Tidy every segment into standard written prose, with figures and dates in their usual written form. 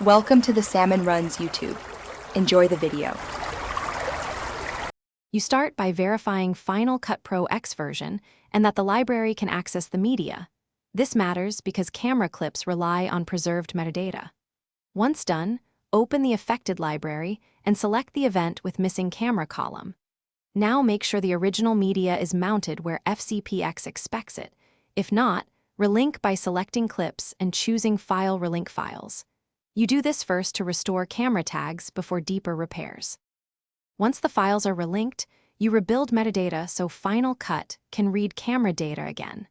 Welcome to the Salmon Runs YouTube. Enjoy the video. You start by verifying Final Cut Pro X version and that the library can access the media. This matters because camera clips rely on preserved metadata. Once done, open the affected library and select the event with missing camera column. Now make sure the original media is mounted where FCPX expects it. If not, relink by selecting clips and choosing File Relink Files. You do this first to restore camera tags before deeper repairs. Once the files are relinked, you rebuild metadata so Final Cut can read camera data again.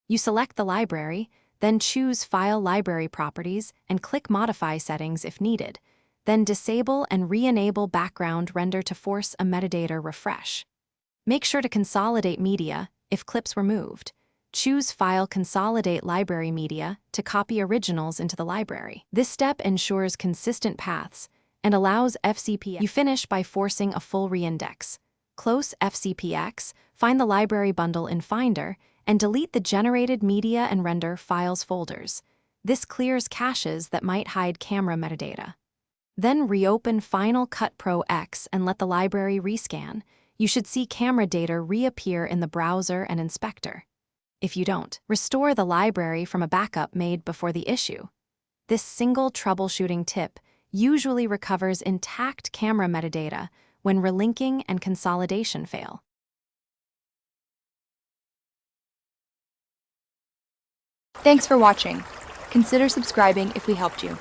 You select the library, then choose File Library Properties and click Modify Settings if needed, then disable and re-enable background render to force a metadata refresh. Make sure to consolidate media if clips were moved. Choose File Consolidate Library Media to copy originals into the library. This step ensures consistent paths and allows FCPX. You finish by forcing a full reindex. Close FCPX, find the library bundle in Finder, and delete the generated media and render files folders. This clears caches that might hide camera metadata. Then reopen Final Cut Pro X and let the library rescan. You should see camera data reappear in the browser and inspector. If you don't, restore the library from a backup made before the issue. This single troubleshooting tip usually recovers intact camera metadata when relinking and consolidation fail. Thanks for watching. Consider subscribing if we helped you.